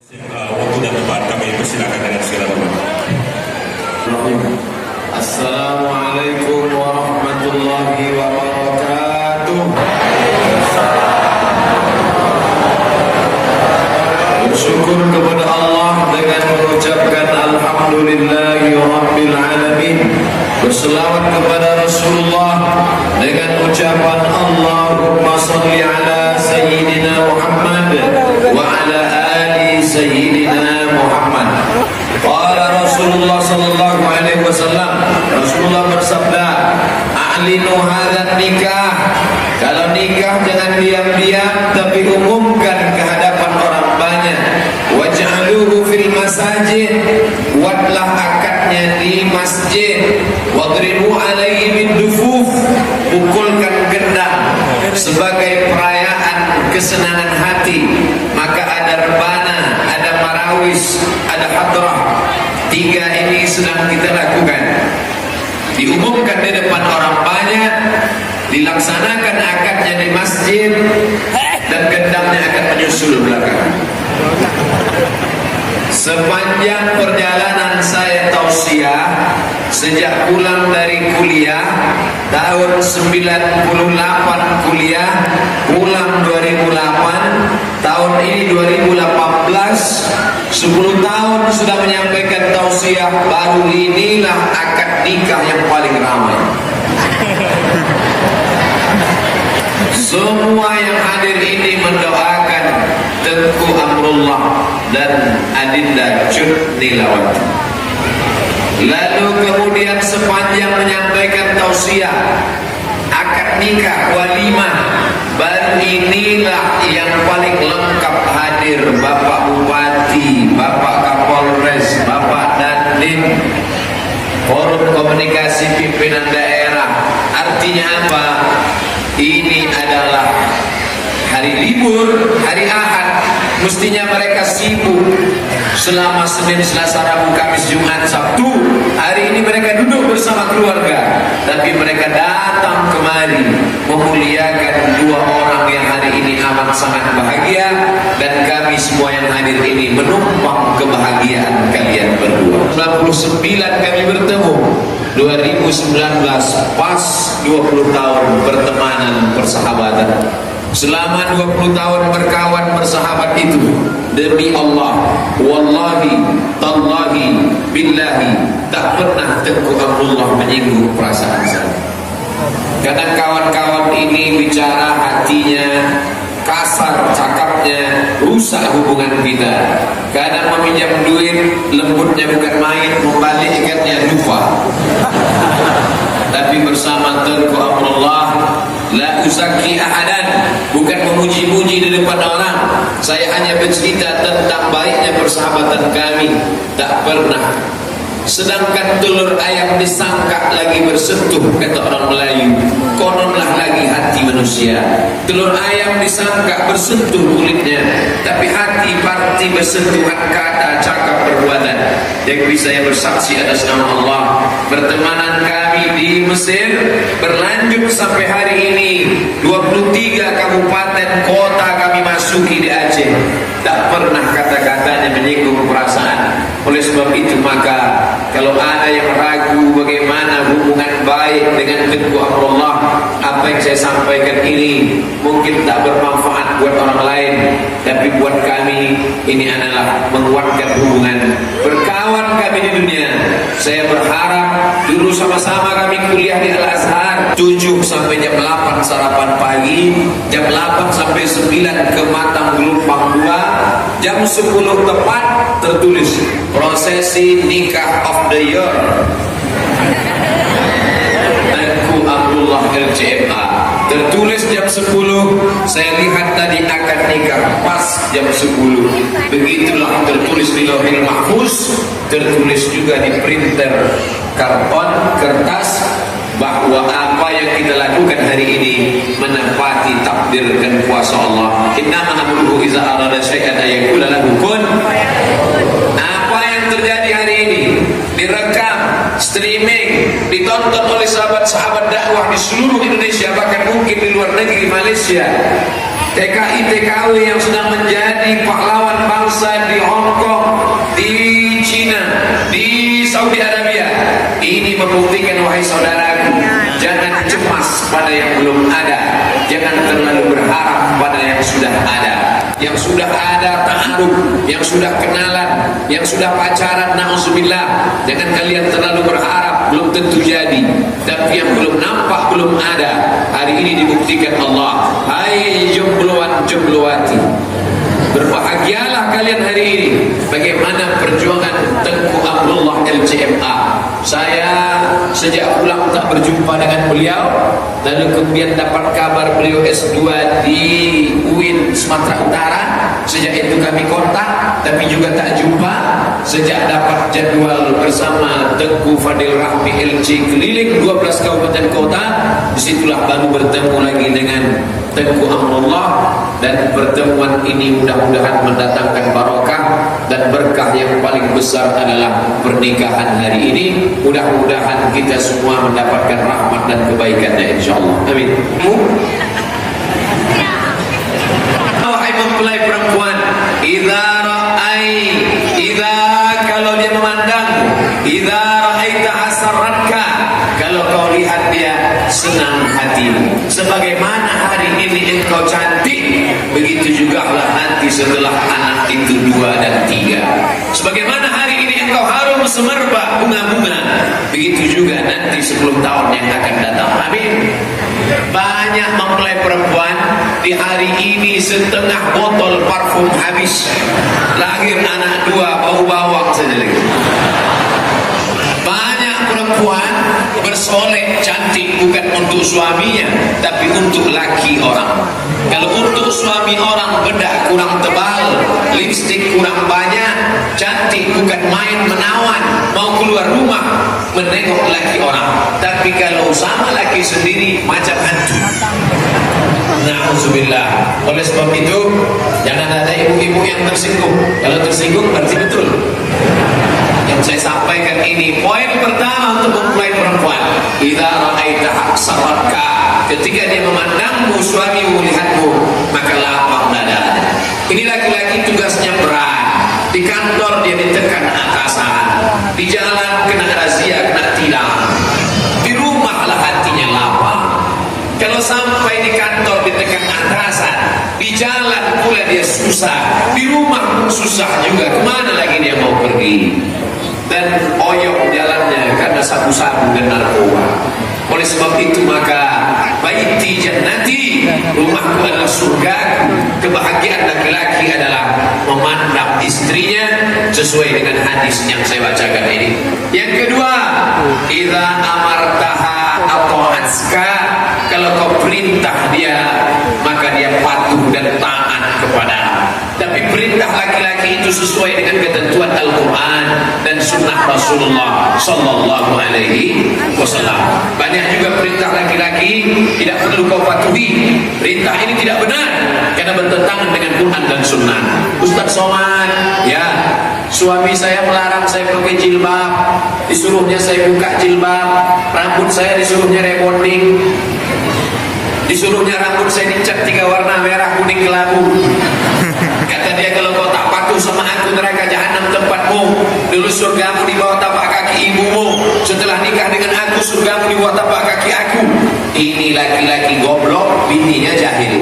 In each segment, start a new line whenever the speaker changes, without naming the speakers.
Waktu dan tempat kami persilakan dengan segala hormat.
Assalamualaikum warahmatullahi wabarakatuh. Bersyukur kepada Allah dengan mengucapkan alhamdulillahi rabbil alamin. Berselawat kepada Rasulullah dengan ucapan Allahumma salli ala sayyidina Muhammad wa ala ali sayyidina Muhammad. Qala Rasulullah sallallahu alaihi wasallam, Rasulullah bersabda, "A'linu hadzal nikah." Kalau nikah jangan diam-diam, tapi umumkan ke hadapan orang banyak. Waj'aluhu fil masajid, buatlah akadnya di masjid. Wadribu alaihi bidufuf, pukulkan gendang sebagai perayaan kesenangan hati. Maka ada rebana, ada marawis, ada hadrah. Tiga ini sedang kita lakukan. Diumumkan di depan orang banyak, dilaksanakan akadnya di masjid, dan gendangnya akan menyusul belakang. Sepanjang perjalanan saya tausiah, sejak pulang dari kuliah tahun 98 kuliah, pulang 2008, tahun ini 2018, 10 tahun sudah menyampaikan tausiah. Baru inilah akad nikah yang paling ramai. Semua yang hadir ini mendoakan Tengku Amrullah dan Adinda Cut Nilawati. Lalu kemudian sepanjang menyampaikan tausiah, akad nikah, walimah, baru inilah yang paling lengkap hadir Bapak Bupati, Bapak Kapolres, Bapak Dandim, Forum Komunikasi Pimpinan Daerah. Artinya apa? Ini adalah hari libur, hari Ahad. Mestinya mereka sibuk selama Senin, Selasa, Rabu, Kamis, Jumat, Sabtu. Hari ini mereka duduk bersama keluarga, tapi mereka datang kemari memuliakan dua orang yang hari ini amat sangat bahagia, dan kami semua yang hadir ini menumpang kebahagiaan kalian berdua. 99 kami bertemu, 2019 pas 20 tahun pertemanan persahabatan. Selama 20 tahun berkawan bersahabat itu, demi Allah, wallahi, tallahi, billahi, tak pernah Tengku Abdullah menyinggung perasaan saya. Kadang kawan-kawan ini bicara hatinya, kasar cakapnya, rusak hubungan kita. Kadang meminjam duit, lembutnya bukan main, membalikkannya lupa. Tapi bersama Tengku Abdullah, la uzaki ahadan, bukan memuji-muji di depan orang. Saya hanya bercerita tentang baiknya persahabatan kami. Tak pernah. Sedangkan telur ayam disangka lagi bersentuh, kata orang Melayu, kononlah lagi hati manusia. Telur ayam disangka bersentuh kulitnya, tapi hati parti bersentuhan kata, cakap, perbuatan. Jadi saya bersaksi atas nama Allah, pertemanan kami di Mesir berlanjut sampai hari ini. 23 kabupaten kota kami masuki di Aceh. Tak pernah kata-katanya menyinggung perasaan. Oleh sebab itu maka kalau ada yang ragu bagaimana hubungan baik dengan Tengku Abdullah, apa yang saya sampaikan ini mungkin tak bermanfaat buat orang lain, tapi buat kami ini adalah menguatkan hubungan berkawan kami di dunia. Saya berharap dulu sama-sama kami kuliah di Al-Azhar, 7 sampai jam 8 sarapan pagi, jam 8 sampai 9 ke Matang Gelumpang 2, jam 10 tepat tertulis prosesi nikah of the year Tengku Abdullah LCMA. Tertulis jam 10, saya lihat tadi akad nikah pas jam 10. Begitulah tertulis di Lauhil Mahfuz, tertulis juga di printer karton, kertas, bahwa apa yang kita lakukan hari ini menepati takdir dan kuasa Allah. Innama amruhu iza arada syai'an ayaqula lahu kun. Apa yang terjadi hari ini direkam, streaming, ditonton oleh sahabat-sahabat dakwah di seluruh Indonesia, bahkan mungkin di luar negeri, Malaysia. TKI TKW yang sedang menjadi menjadi pahlawan bangsa di Hong Kong, di China, di Saudi Arabia. Ini membuktikan, wahai saudaraku, jangan cemas pada yang belum ada, jangan terlalu berharap pada yang sudah ada. Yang sudah ada ta'aruf, yang sudah kenalan, yang sudah pacaran, na'udzubillah, jangan kalian terlalu berharap, belum tentu jadi. Tapi yang belum nampak, belum ada, hari ini dibuktikan Allah. Hai jombloan jomblowati, berbahagialah kalian hari ini. Bagaimana perjuangan Tengku Amrullah LCMA. Saya sejak pulang tak berjumpa dengan beliau, lalu kemudian dapat kabar beliau S2 di UIN Sumatera Utara. Sejak itu kami kontak, tapi juga tak jumpa. Sejak dapat jadwal bersama Tengku Fadil Rahmi LC keliling 12 kabupaten kota, disitulah baru bertemu lagi dengan Tengku Amrullah. Dan pertemuan ini mudah-mudahan mendatangkan barokah, dan berkah yang paling besar adalah pernikahan hari ini. Mudah-mudahan kita semua mendapatkan rahmat dan kebaikannya, insyaallah. Amin. Wahai mempelai perempuan, kalau dia memandang, kalau kau lihat dia senang hatimu. Sebagaimana hari ini engkau cantik, begitu juga nanti setelah anak itu 2 dan 3. Sebagaimana hari ini engkau harum semerbak bunga-bunga, begitu juga nanti 10 tahun yang akan datang. Amin. Banyak mempelai perempuan di hari ini setengah botol parfum habis, lahir anak 2 bau bawang saja lagi. Banyak perempuan bersolek cantik bukan untuk suaminya, tapi untuk laki orang. Kalau untuk suami orang, bedak kurang tebal, lipstik kurang banyak, cantik bukan main menawan, mau keluar rumah menengok laki orang. Tapi kalau sama laki sendiri, macam hantu. Na'udzubillah. Oleh sebab itu, jangan ada ibu-ibu yang tersinggung. Kalau tersinggung berarti betul. Yang saya sampaikan ini, poin pertama untuk mempelai perempuan, idza ra'aita saraka, ketika dia memandangmu, suamimu melihatmu, maka lapang dada. Ini laki-laki tugasnya berat. Di kantor dia ditekan atasan, di jalan kena razia, kena tilang, di rumahlah hatinya lapang. Kalau sampai di kantor ditekan atasan, di jalan pula dia susah, di rumah pun susah juga, kemana lagi dia mau pergi? Dan oyok jalannya karena sabu-sabu dan narkoba. Oleh sebab itu maka baiti jannati, rumahku adalah surga. Kebahagiaan laki-laki adalah memandang istrinya sesuai dengan hadis yang saya bacakan ini. Yang kedua, idza amartaha ata'atka, kalau kau perintah dia maka dia patuh dan taat kepada. Tapi perintah laki-laki itu sesuai dengan ketentuan Al-Quran dan Sunnah Rasulullah Sallallahu Alaihi Wasallam. Banyak juga perintah laki-laki tidak perlu kau patuhi. Perintah ini tidak benar karena bertentangan dengan Quran dan Sunnah. Ustaz Somad, ya, suami saya melarang saya pakai jilbab, disuruhnya saya buka jilbab, rambut saya disuruhnya rebonding, disuruhnya rambut saya dicat 3 warna, merah, kuning, kelabu. Kata dia, kalau kau tak patuh sama aku, neraka jahanam tempatmu. Dulu surgamu di bawah tapak kaki ibumu, setelah nikah dengan aku, surgamu di bawah tapak kaki aku. Ini laki-laki goblok, bininya jahil.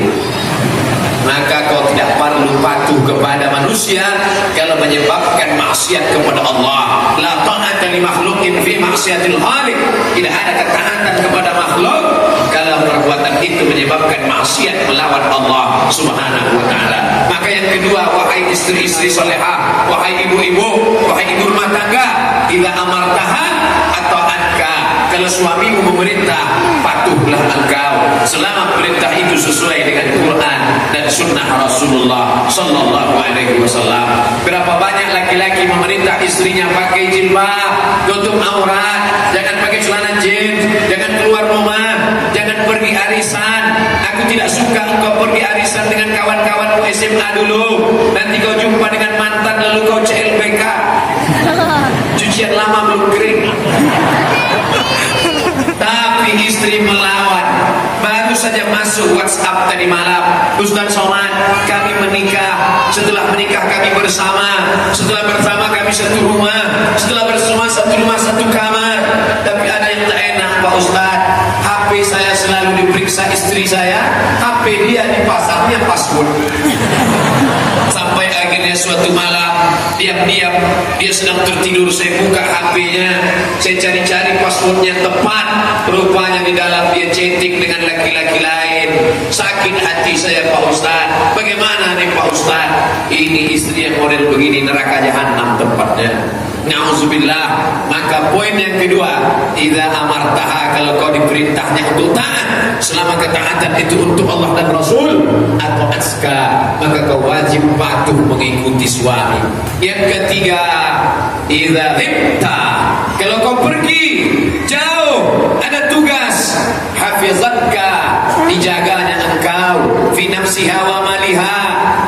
Maka kau tidak perlu patuh kepada manusia kalau menyebabkan maksiat kepada Allah. La ta'ata li makhluqin fi maksiatil khaliq. Tidak ada ketaatan kepada makhluk kalau perbuatan itu menyebabkan maksiat melawan Allah Subhanahu wa taala. Maka yang kedua, wahai istri-istri salehah, wahai ibu-ibu, wahai ibu rumah tangga, idza amartaha atau anka, kalau suamimu memerintah, patuhlah engkau selama perintah itu sesuai dengan Quran dan Sunnah Rasulullah Sallallahu Alaihi Wasallam. Berapa banyak laki-laki memerintah istrinya pakai jilbab, tutup aurat, jangan pakai celana jeans, jangan keluar rumah, jangan pergi arisan. Aku tidak suka engkau pergi arisan dengan kawan-kawanmu SMA dulu. Nanti kau jumpa dengan mantan lalu kau CLBK. Cucian lama belum kering. Tapi istri melawan, baru saja masuk WhatsApp tadi malam, Ustaz Somad, kami menikah, setelah menikah kami bersama, setelah bersama kami satu rumah, setelah bersama satu rumah satu kamar, tapi ada yang tak enak Pak Ustaz, HP saya selalu diperiksa istri saya, HP dia dipasangnya password. Sampai akhirnya suatu malam diam-diam dia sedang tertidur, saya buka HP-nya, saya cari-cari passwordnya tepat, rupanya di dalam dia chatting dengan laki-laki lain. Sakit hati saya Pak Ustaz, bagaimana nih Pak Ustaz, ini istri yang model begini neraka jahanam tempatnya. Na'udzubillah. Maka poin yang kedua, idza amartaha, kalau kau diperintahnya untuk taat, selama ketaatan itu untuk Allah dan Rasul, atau aska, maka kau wajib patuh mengikuti suami. Yang ketiga, idza ghibta, kalau kau pergi jauh, ada tugas, hafizatka, dijaganya engkau, fi nafsiha wa maliha,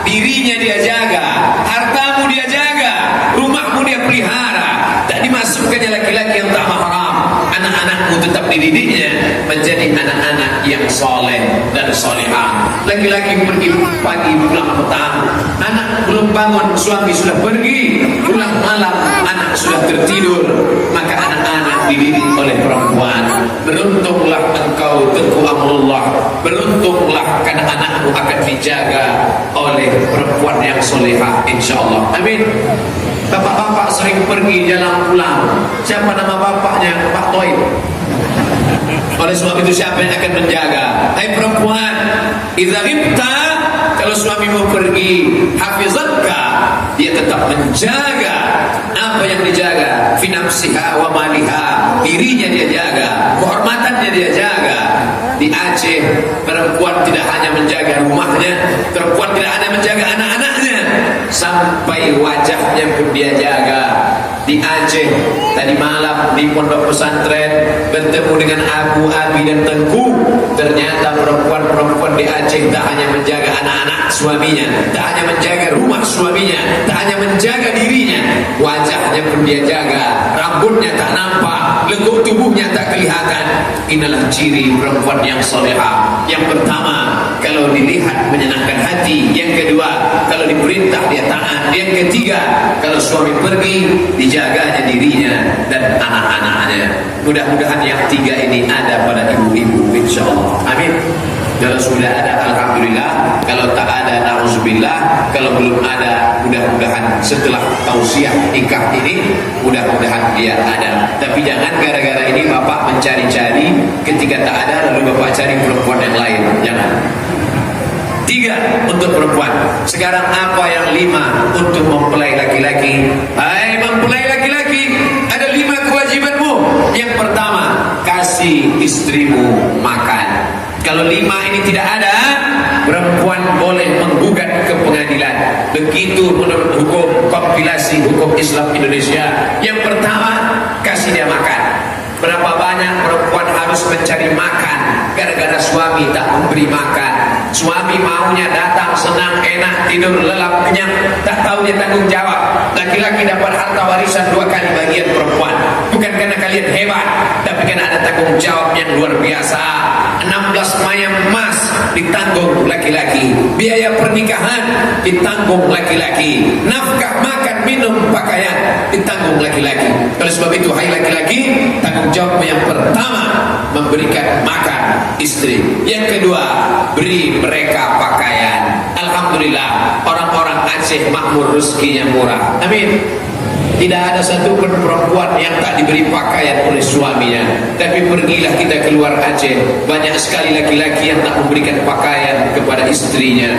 dirinya dia jaga, hartamu dia jaga, rumahmu dia pelihara, tak dimasukkannya laki-laki yang tak mahram. Anak-anakmu tetap dididiknya menjadi anak-anak yang soleh dan solehah. Laki-laki pergi pagi pulang petang, anak belum bangun, suami sudah pergi, pulang malam, anak sudah tertidur, maka anak-anak dididik oleh perempuan. Beruntunglah engkau Tengku Amrullah, beruntunglah karena anakmu akan dijaga oleh perempuan yang solehah, insyaallah. Amin. Bapak-bapak sering pergi jalan pulang, siapa nama bapaknya? Pak Toib. Oleh sebab itu siapa yang akan menjaga? Hai perempuan, idza ghibta, kalau suamimu pergi, hafizatka, dia tetap menjaga. Apa yang dijaga? Fi nafsiha wa maliha, dirinya dia jaga, kehormatannya dia jaga. Di Aceh, perempuan tidak hanya menjaga rumahnya, perempuan tidak hanya menjaga anak-anaknya, sampai wajahnya pun dia jaga. Di Aceh, tadi malam di pondok pesantren bertemu dengan Abu Abi dan Tengku. Ternyata perempuan-perempuan di Aceh tak hanya menjaga anak-anak suaminya, tak hanya menjaga rumah suaminya, tak hanya menjaga dirinya, wajahnya pun dia jaga, rambutnya tak nampak, lekuk tubuhnya tak kelihatan. Inilah ciri perempuan yang solehah. Yang pertama, kalau dilihat menyenangkan hati. Yang kedua, kalau diperintah dia taat. Yang ketiga, kalau suami pergi, dijaganya dirinya dan anak-anaknya. Mudah-mudahan yang tiga ini ada pada ibu-ibu, insyaallah. Amin. Kalau sudah ada, alhamdulillah. Kalau tak ada, na'udzubillah. Kalau belum ada, mudah-mudahan setelah tausiah nikah ini, mudah-mudahan dia ada. Tapi jangan gara-gara ini bapak mencari-cari, ketika tak ada lalu bapak cari perempuan yang lain. Jangan. 3 untuk perempuan. Sekarang apa yang 5 untuk mempelai laki-laki? Hai mempelai laki-laki, ada 5 kewajibanmu. Yang pertama, kasih istrimu makan. Kalau 5 ini tidak ada, perempuan boleh menggugat ke pengadilan. Begitu menurut hukum kompilasi hukum Islam Indonesia. Yang pertama, kasih dia makan. Berapa banyak perempuan harus mencari makan gara-gara suami tak memberi makan. Suami maunya datang senang, enak, tidur, lelap, kenyang, tak tahu dia tanggung jawab. Laki-laki dapat harta warisan 2 kali bagian perempuan. Bukan karena kalian hebat, tapi karena ada tanggung jawab yang luar biasa. 16 mayam emas ditanggung laki-laki, biaya pernikahan ditanggung laki-laki, nafkah makan minum pakaian ditanggung laki-laki. Oleh sebab itu, hai laki-laki, tanggung jawab yang pertama memberikan makan istri. Yang kedua, beri mereka pakaian. Alhamdulillah, orang-orang Aceh makmur, rezekinya murah. Amin. Tidak ada satu pun perempuan yang tak diberi pakaian oleh suaminya. Tapi pergilah kita keluar Aceh, banyak sekali laki-laki yang tak memberikan pakaian kepada istrinya.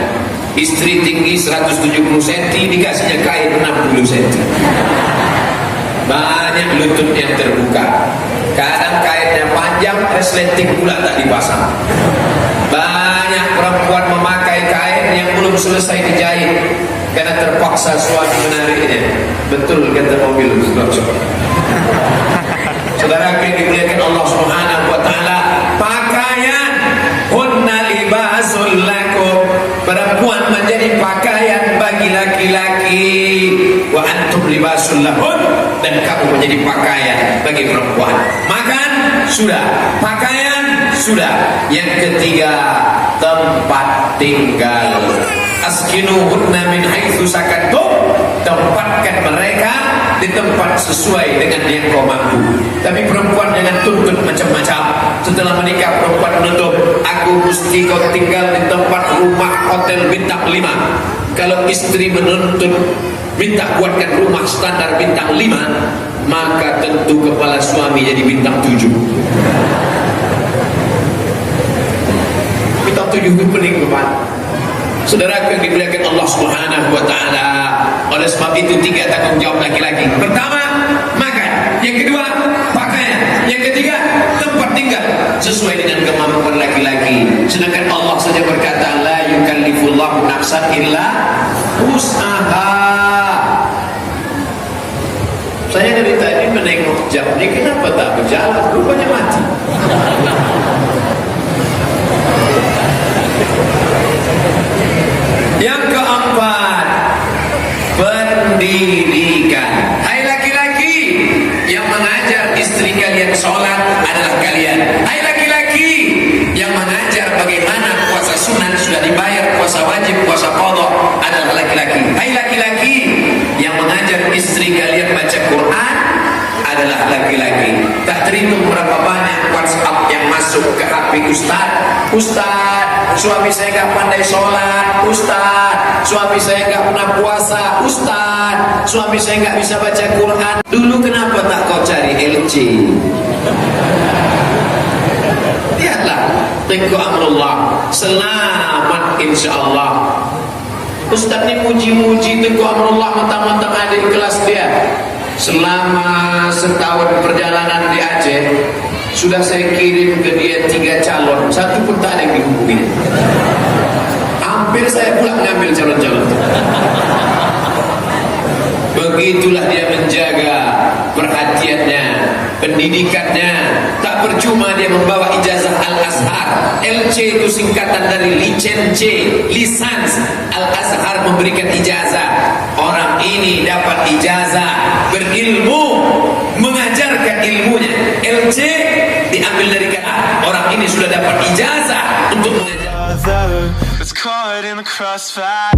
Istri tinggi 170 cm, dikasihnya kain 60 cm. Banyak lutut yang terbuka. Kadang kainnya panjang, resleting pula tak dipasang. Banyak perempuan memakai kain yang belum selesai dijahit karena terpaksa suami menariknya. Betul kata mobil saudara yang dimuliakan Allah Subhanahu wa taala, pakaian hunna libasul lakum, perempuan menjadi pakaian bagi laki-laki, wa antum libasul lahun, dan kamu menjadi pakaian bagi perempuan. Makan sudah, pakaian sudah. Yang ketiga, tempat tinggal. Askinuhunna min haitsu sakantum, tempatkan mereka di tempat sesuai dengan yang kau mampu. Tapi perempuan jangan tuntut macam-macam. Setelah menikah perempuan menuntut, aku mesti kau tinggal di tempat rumah hotel bintang 5. Kalau istri menuntut minta buatkan rumah standar bintang 5, maka tentu kepala suami jadi bintang 7. Bintang 7 itu pening depan. Saudara yang dimuliakan Allah Subhanahu wa taala. Oleh sebab itu 3 tanggung jawab laki-laki. Pertama, makan. Yang kedua, pakaian. Yang ketiga, tempat tinggal sesuai dengan kemampuan laki-laki. Sedangkan Allah saja berkata, la yukallifullahu nafsan illa wus'aha. Saya dari tadi menengok jam ini, kenapa tak berjalan? Rupanya mati. Yang keempat, pendidikan. Hai laki-laki, yang mengajar istri kalian sholat adalah kalian. Hai laki-laki, yang mengajar bagaimana puasa sunat sudah dibayar, puasa wajib, puasa qadha adalah laki-laki. Hai laki-laki, yang mengajar istri kalian baca Quran adalah laki-laki. Tak terhitung berapa banyak WhatsApp yang masuk ke HP Ustaz, suami saya nggak pandai sholat. Ustaz, suami saya nggak pernah puasa. Ustaz, suami saya nggak bisa baca Quran. Dulu kenapa tak kau cari LC? Lihatlah, tengok amrullah, selamat insyaallah. Ustaz ni muji-muji tengok amrullah, mentang-mentang adik kelas dia. Selama setahun perjalanan di Aceh, sudah saya kirim ke dia 3 calon, satu pun tak ada yang dihubungi. Hampir saya pulang ngambil calon-calon. Begitulah dia menjaga perhatiannya, pendidikannya. Tak percuma dia membawa ijazah Al-Azhar. LC itu singkatan dari licence, lisans. Al-Azhar memberikan ijazah. Orang ini dapat ijazah, berilmu, mengajarkan ilmunya. LC diambil dari kata orang ini sudah dapat ijazah untuk mengajar.
It's caught in the crossfire.